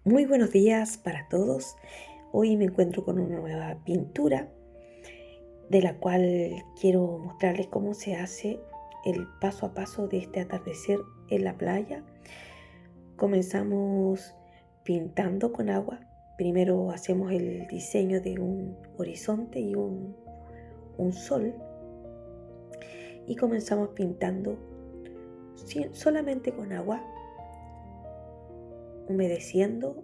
Muy buenos días para todos. Hoy me encuentro con una nueva pintura de la cual quiero mostrarles cómo se hace el paso a paso de este atardecer en la playa. Comenzamos pintando con agua. Primero hacemos el diseño de un horizonte y un sol, y comenzamos pintando solamente con agua, humedeciendo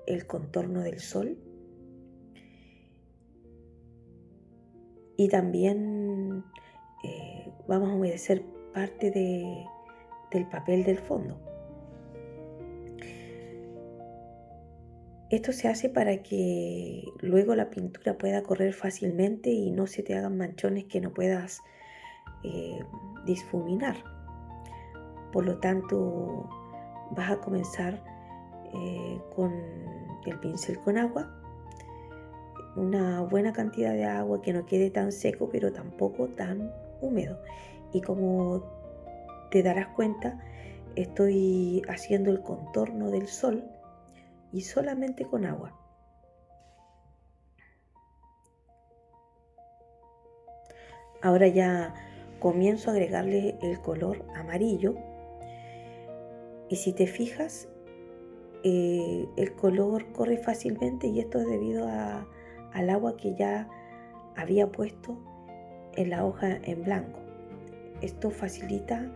el contorno del sol. Y también vamos a humedecer parte del papel del fondo. Esto se hace para que luego la pintura pueda correr fácilmente y no se te hagan manchones que no puedas difuminar. Por lo tanto, vas a comenzar con el pincel con agua, una buena cantidad de agua que no quede tan seco pero tampoco tan húmedo. Y como te darás cuenta, estoy haciendo el contorno del sol y solamente con agua. Ahora ya comienzo a agregarle el color amarillo, y si te fijas, el color corre fácilmente, y esto es debido al agua que ya había puesto en la hoja en blanco. Esto facilita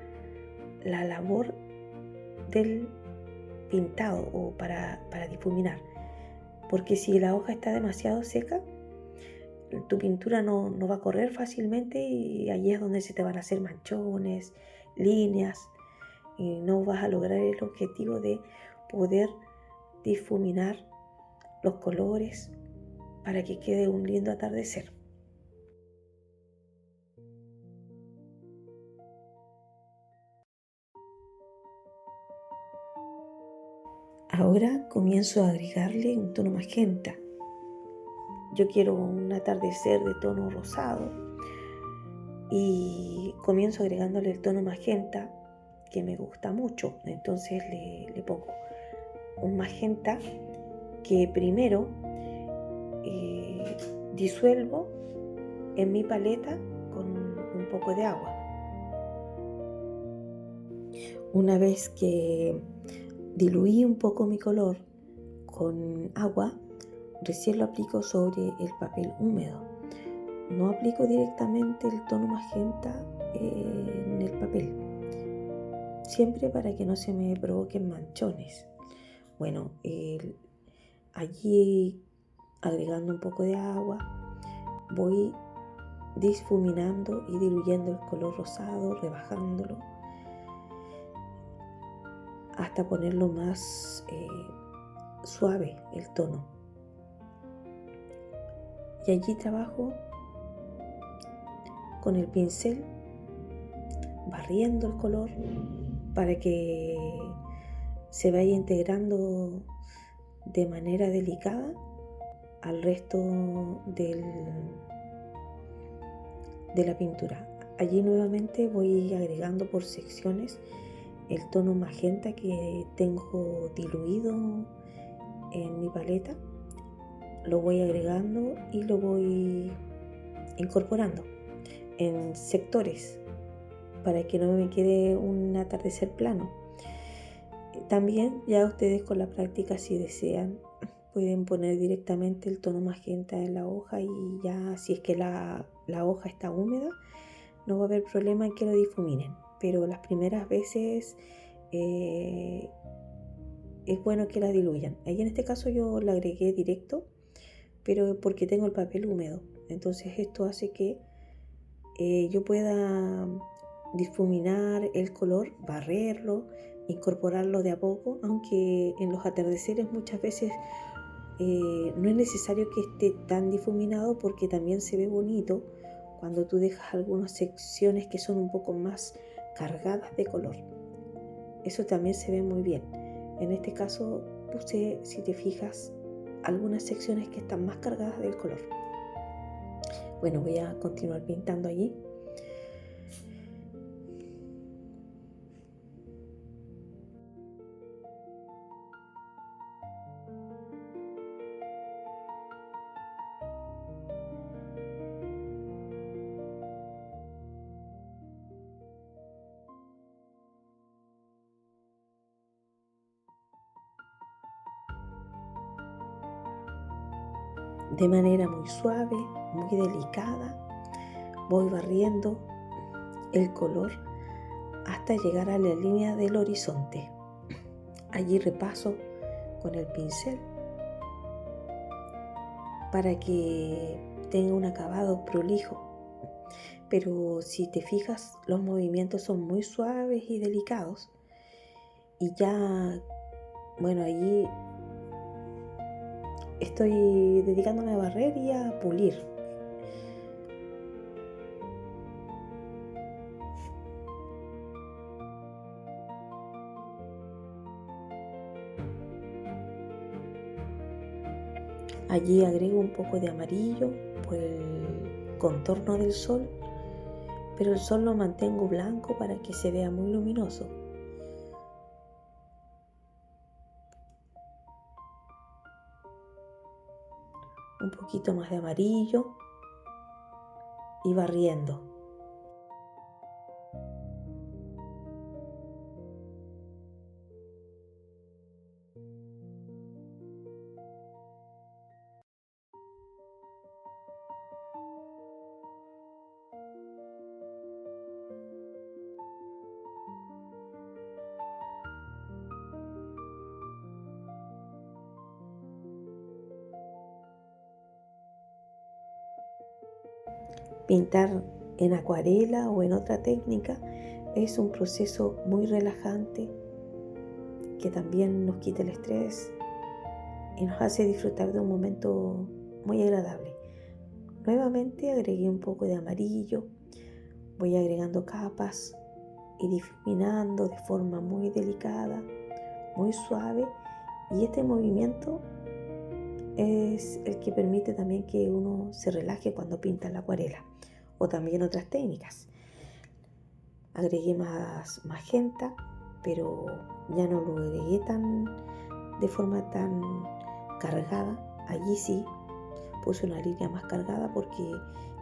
la labor del pintado o para difuminar, porque si la hoja está demasiado seca, tu pintura no va a correr fácilmente, y allí es donde se te van a hacer manchones, líneas, y no vas a lograr el objetivo de poder difuminar los colores para que quede un lindo atardecer. Ahora comienzo a agregarle un tono magenta. Yo quiero un atardecer de tono rosado, y comienzo agregándole el tono magenta que me gusta mucho. Entonces le pongo un magenta que primero disuelvo en mi paleta con un poco de agua. Una vez que diluí un poco mi color con agua, recién lo aplico sobre el papel húmedo. No aplico directamente el tono magenta en el papel, siempre para que no se me provoquen manchones. Bueno, allí, agregando un poco de agua, voy difuminando y diluyendo el color rosado, rebajándolo hasta ponerlo más suave el tono. Y allí trabajo con el pincel, barriendo el color para que se vaya integrando de manera delicada al resto de la pintura. Allí nuevamente voy agregando por secciones el tono magenta que tengo diluido en mi paleta. Lo voy agregando y lo voy incorporando en sectores para que no me quede un atardecer plano. También ya ustedes con la práctica, si desean, pueden poner directamente el tono magenta en la hoja, y ya si es que la hoja está húmeda, no va a haber problema en que lo difuminen. Pero las primeras veces es bueno que la diluyan. Ahí en este caso yo la agregué directo, pero porque tengo el papel húmedo. Entonces esto hace que yo pueda difuminar el color, barrerlo, incorporarlo de a poco, aunque en los atardeceres muchas veces no es necesario que esté tan difuminado, porque también se ve bonito cuando tú dejas algunas secciones que son un poco más cargadas de color. Eso también se ve muy bien. En este caso puse, si te fijas, algunas secciones que están más cargadas del color. Bueno, voy a continuar pintando allí. de manera muy suave, muy delicada, voy barriendo el color hasta llegar a la línea del horizonte. Allí repaso con el pincel para que tenga un acabado prolijo. Pero si te fijas, los movimientos son muy suaves y delicados. Y ya, bueno, allí estoy dedicándome a barrer y a pulir. Allí agrego un poco de amarillo por el contorno del sol, pero el sol lo mantengo blanco para que se vea muy luminoso. Un poquito más de amarillo y barriendo. Pintar en acuarela o en otra técnica es un proceso muy relajante que también nos quita el estrés y nos hace disfrutar de un momento muy agradable. Nuevamente agregué un poco de amarillo, voy agregando capas y difuminando de forma muy delicada, muy suave, y este movimiento es el que permite también que uno se relaje cuando pinta la acuarela o también otras técnicas. Agregué más magenta, pero ya no lo agregué de forma tan cargada. Allí sí puse una línea más cargada porque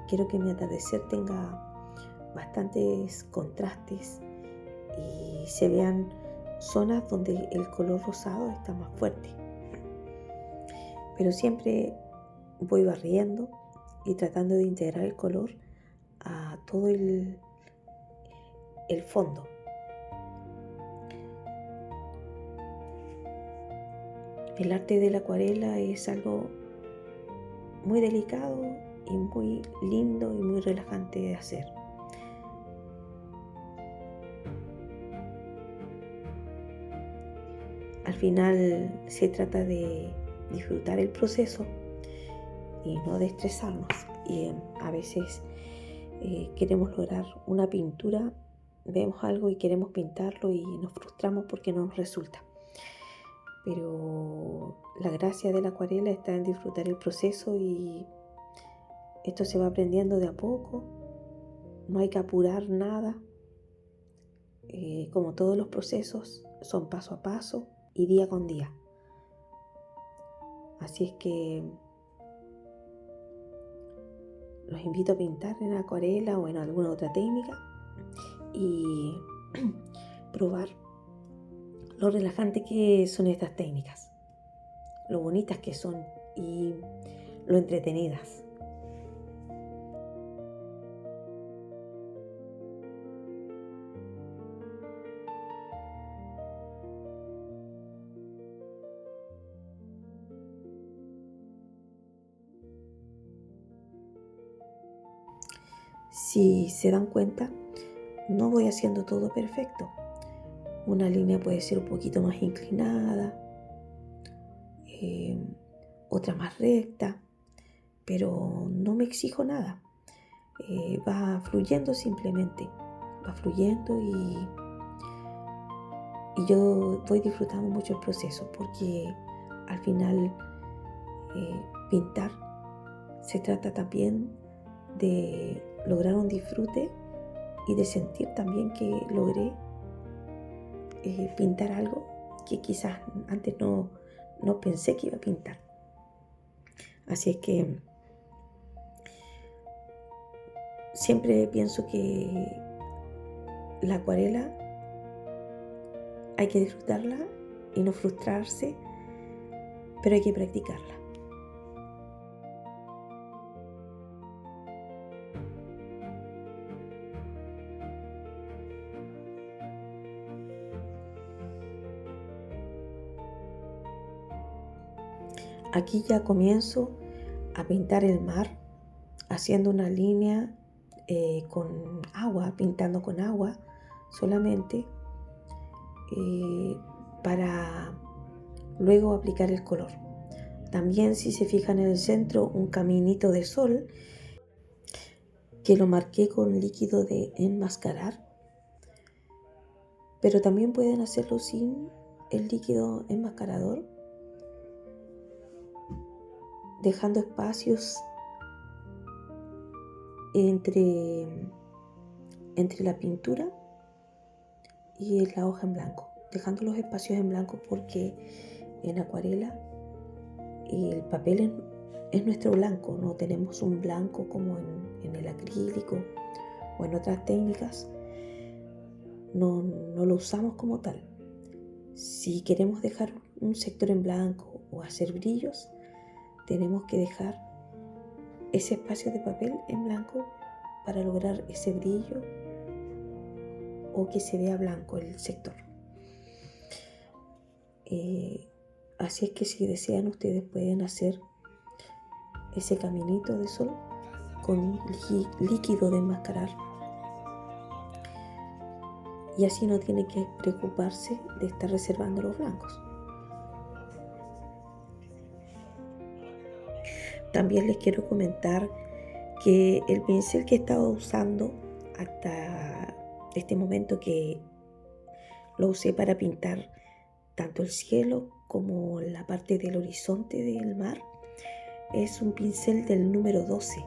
quiero que mi atardecer tenga bastantes contrastes y se vean zonas donde el color rosado está más fuerte. Pero siempre voy barriendo y tratando de integrar el color a todo el fondo. El arte de la acuarela es algo muy delicado y muy lindo y muy relajante de hacer. Al final se trata de disfrutar el proceso y no de estresarnos. Y a veces queremos lograr una pintura, vemos algo y queremos pintarlo y nos frustramos porque no nos resulta. Pero la gracia de la acuarela está en disfrutar el proceso y esto se va aprendiendo de a poco. No hay que apurar nada. Como todos los procesos, son paso a paso y día con día. Así es que los invito a pintar en acuarela o en alguna otra técnica y probar lo relajante que son estas técnicas, lo bonitas que son y lo entretenidas. Si se dan cuenta, no voy haciendo todo perfecto. Una línea puede ser un poquito más inclinada, otra más recta, pero no me exijo nada. Va fluyendo simplemente, va fluyendo y yo voy disfrutando mucho el proceso porque al final pintar se trata también de lograr un disfrute y de sentir también que logré pintar algo que quizás antes no pensé que iba a pintar. Así es que siempre pienso que la acuarela hay que disfrutarla y no frustrarse, pero hay que practicarla. Aquí ya comienzo a pintar el mar, haciendo una línea con agua, pintando con agua solamente, para luego aplicar el color. También, si se fijan en el centro, un caminito de sol que lo marqué con líquido de enmascarar, pero también pueden hacerlo sin el líquido enmascarador, dejando espacios entre la pintura y la hoja en blanco, dejando los espacios en blanco porque en acuarela el papel es nuestro blanco, no tenemos un blanco como en el acrílico o en otras técnicas, no lo usamos como tal. Si queremos dejar un sector en blanco o hacer brillos, tenemos que dejar ese espacio de papel en blanco para lograr ese brillo o que se vea blanco el sector. Así es que si desean, ustedes pueden hacer ese caminito de sol con líquido de enmascarar, y así no tienen que preocuparse de estar reservando los blancos. También les quiero comentar que el pincel que he estado usando hasta este momento, que lo usé para pintar tanto el cielo como la parte del horizonte del mar, es un pincel del número 12.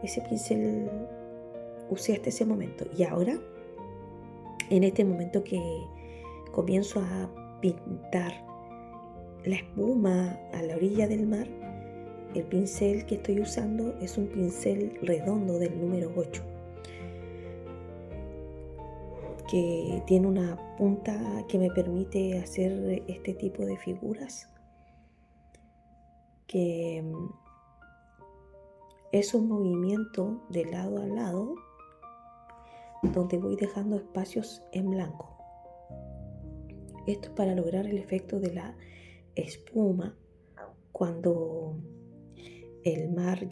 Ese pincel usé hasta ese momento, y ahora, en este momento que comienzo a pintar la espuma a la orilla del mar, el pincel que estoy usando es un pincel redondo del número 8, que tiene una punta que me permite hacer este tipo de figuras, que es un movimiento de lado a lado donde voy dejando espacios en blanco. Esto es para lograr el efecto de la espuma cuando el mar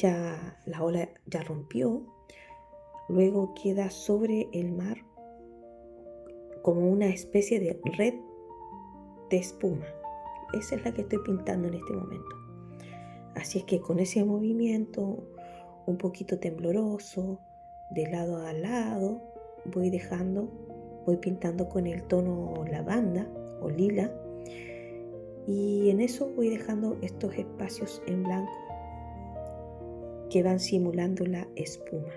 la ola ya rompió. Luego queda sobre el mar como una especie de red de espuma. Esa es la que estoy pintando en este momento. Así es que con ese movimiento un poquito tembloroso, de lado a lado, voy pintando con el tono lavanda o lila, y en eso voy dejando estos espacios en blanco que van simulando la espuma.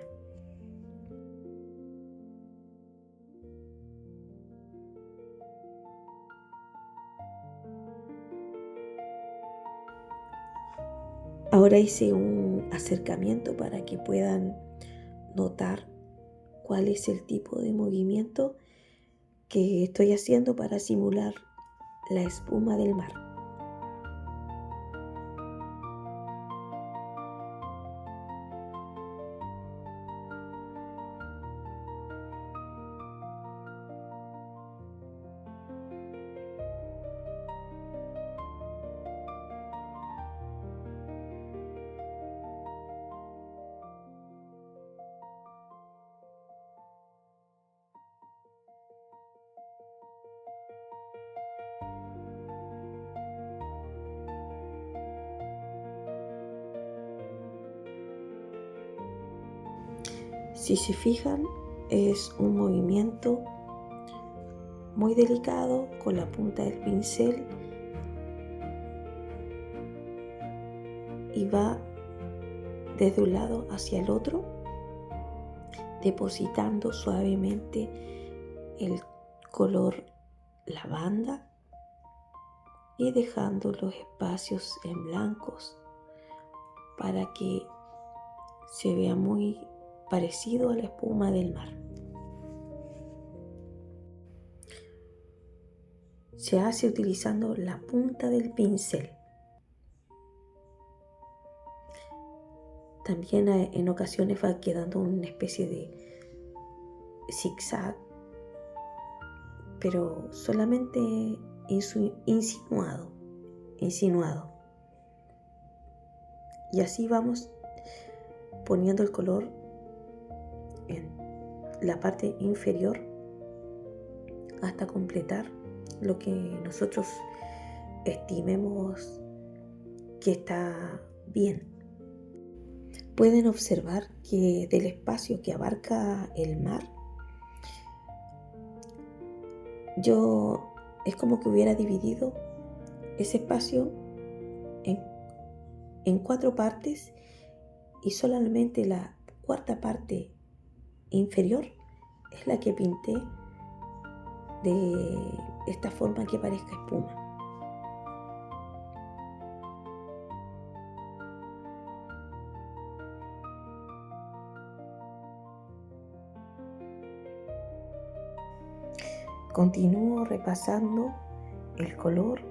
Ahora hice un acercamiento para que puedan notar cuál es el tipo de movimiento que estoy haciendo para simular la espuma del mar. Si se fijan, es un movimiento muy delicado con la punta del pincel, y va desde un lado hacia el otro, depositando suavemente el color lavanda y dejando los espacios en blancos para que se vea muy parecido a la espuma del mar. Se hace utilizando la punta del pincel. También en ocasiones va quedando una especie de zigzag, pero solamente insinuado. Y así vamos poniendo el color en la parte inferior hasta completar lo que nosotros estimemos que está bien. Pueden observar que del espacio que abarca el mar, es como que hubiera dividido ese espacio en 4 partes, y solamente la cuarta parte inferior es la que pinté de esta forma que parezca espuma. Continúo repasando el color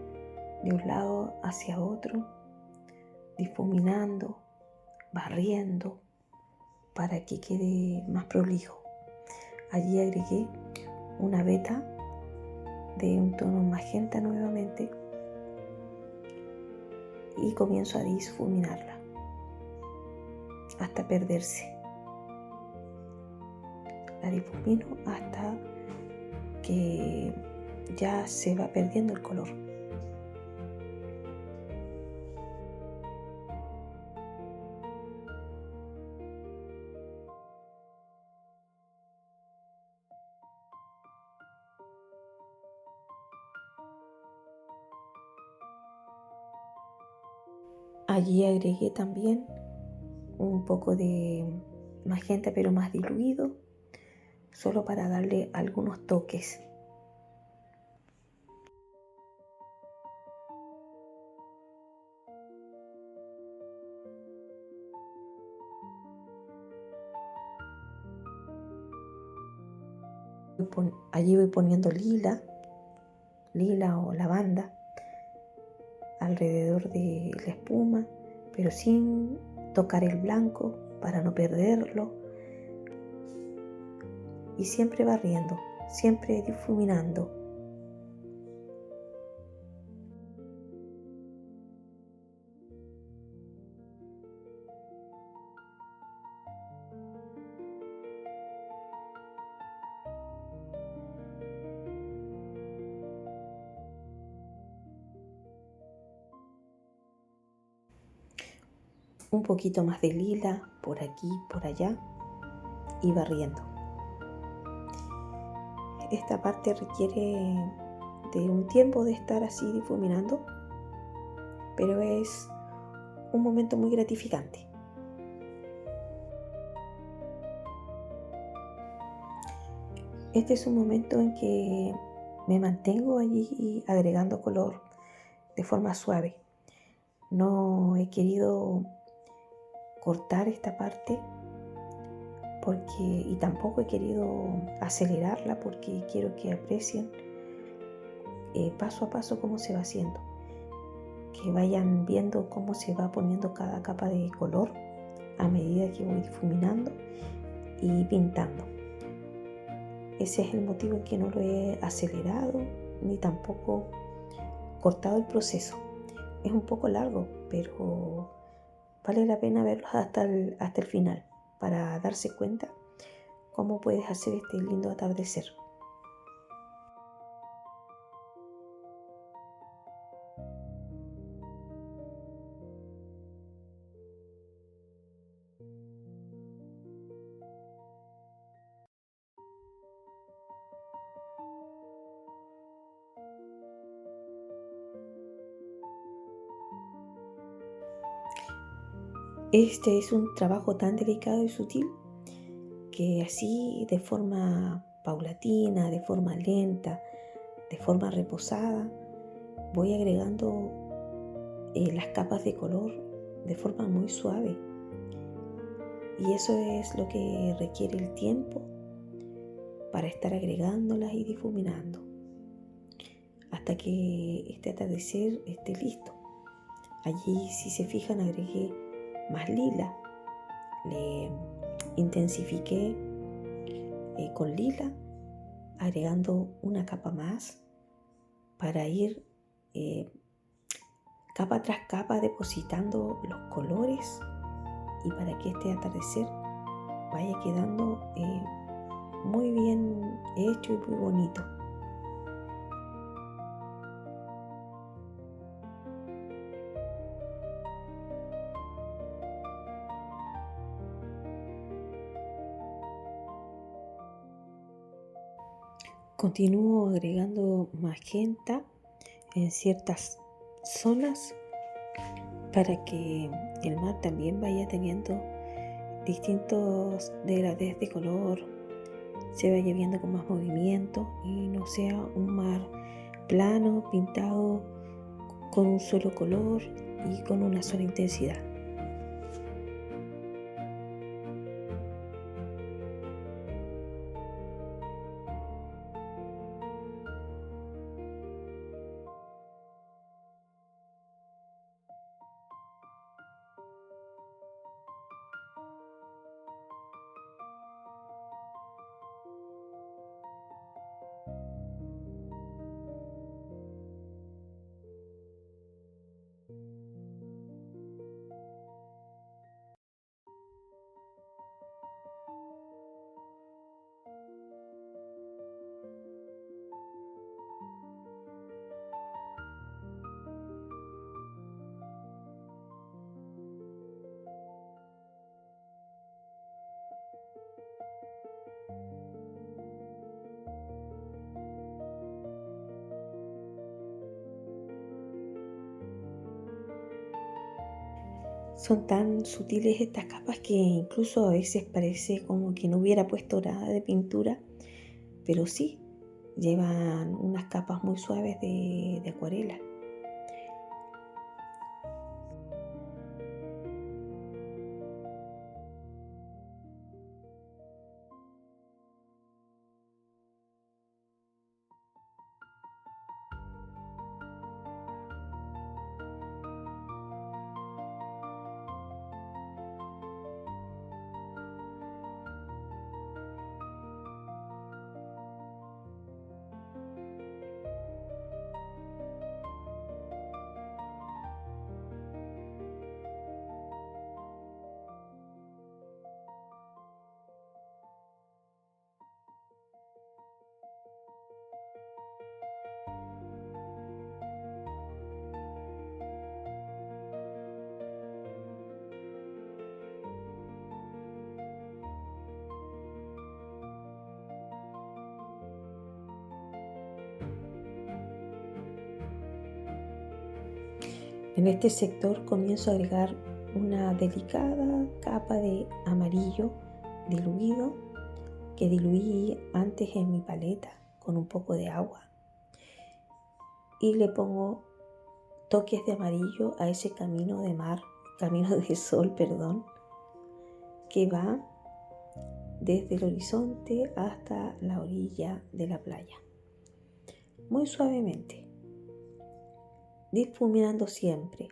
de un lado hacia otro, difuminando, barriendo para que quede más prolijo. Allí agregué una veta de un tono magenta nuevamente y comienzo a difuminarla hasta perderse. La difumino hasta que ya se va perdiendo el color. Allí agregué también un poco de magenta, pero más diluido, solo para darle algunos toques. Allí voy poniendo lila o lavanda alrededor de la espuma, pero sin tocar el blanco para no perderlo, y siempre barriendo, siempre difuminando. Un poquito más de lila por aquí, por allá, y barriendo. Esta parte requiere de un tiempo de estar así difuminando, pero es un momento muy gratificante. Este es un momento en que me mantengo allí agregando color de forma suave. No he querido cortar esta parte y tampoco he querido acelerarla, porque quiero que aprecien paso a paso cómo se va haciendo, que vayan viendo cómo se va poniendo cada capa de color a medida que voy difuminando y pintando. Ese es el motivo en que no lo he acelerado ni tampoco cortado el proceso. Es un poco largo, pero vale la pena verlo hasta el final para darse cuenta cómo puedes hacer este lindo atardecer. Este es un trabajo tan delicado y sutil que así, de forma paulatina, de forma lenta, de forma reposada, voy agregando las capas de color de forma muy suave. Y eso es lo que requiere el tiempo para estar agregándolas y difuminando hasta que este atardecer esté listo. Allí, si se fijan, agregué más lila, le intensifiqué con lila, agregando una capa más para ir capa tras capa depositando los colores y para que este atardecer vaya quedando muy bien hecho y muy bonito. Continúo agregando magenta en ciertas zonas para que el mar también vaya teniendo distintos degradés de color, se vaya viendo con más movimiento y no sea un mar plano, pintado con un solo color y con una sola intensidad. Son tan sutiles estas capas que incluso a veces parece como que no hubiera puesto nada de pintura, pero sí, llevan unas capas muy suaves de acuarela. En este sector comienzo a agregar una delicada capa de amarillo diluido que diluí antes en mi paleta con un poco de agua y le pongo toques de amarillo a ese camino de mar, camino de sol, perdón, que va desde el horizonte hasta la orilla de la playa. Muy suavemente, difuminando siempre.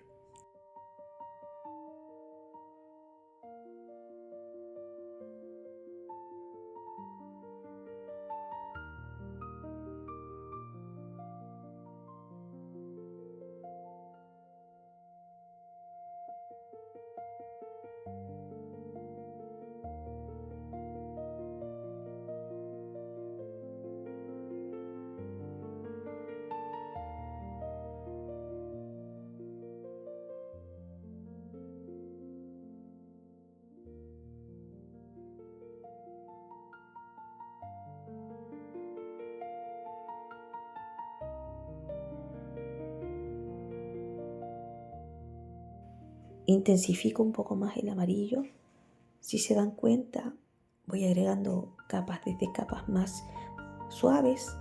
Intensifico un poco más el amarillo. Si se dan cuenta, voy agregando capas desde capas más suaves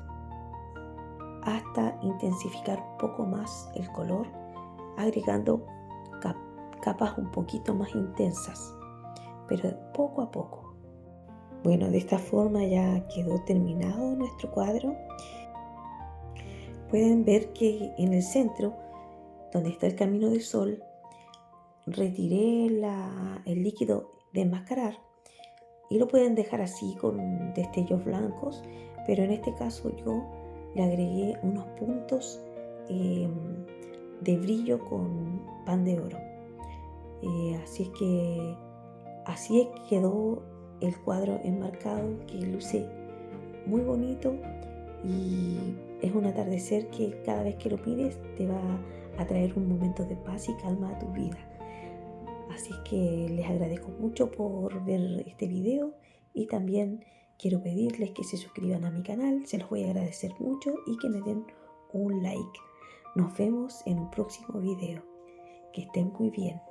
hasta intensificar un poco más el color, agregando capas un poquito más intensas, pero poco a poco. Bueno, de esta forma ya quedó terminado nuestro cuadro. Pueden ver que en el centro, donde está el camino del sol, retiré el líquido de enmascarar y lo pueden dejar así con destellos blancos, pero en este caso yo le agregué unos puntos de brillo con pan de oro. Así quedó el cuadro enmarcado, que luce muy bonito y es un atardecer que cada vez que lo mires te va a traer un momento de paz y calma a tu vida. Así que les agradezco mucho por ver este video y también quiero pedirles que se suscriban a mi canal, se los voy a agradecer mucho y que me den un like. Nos vemos en un próximo video. Que estén muy bien.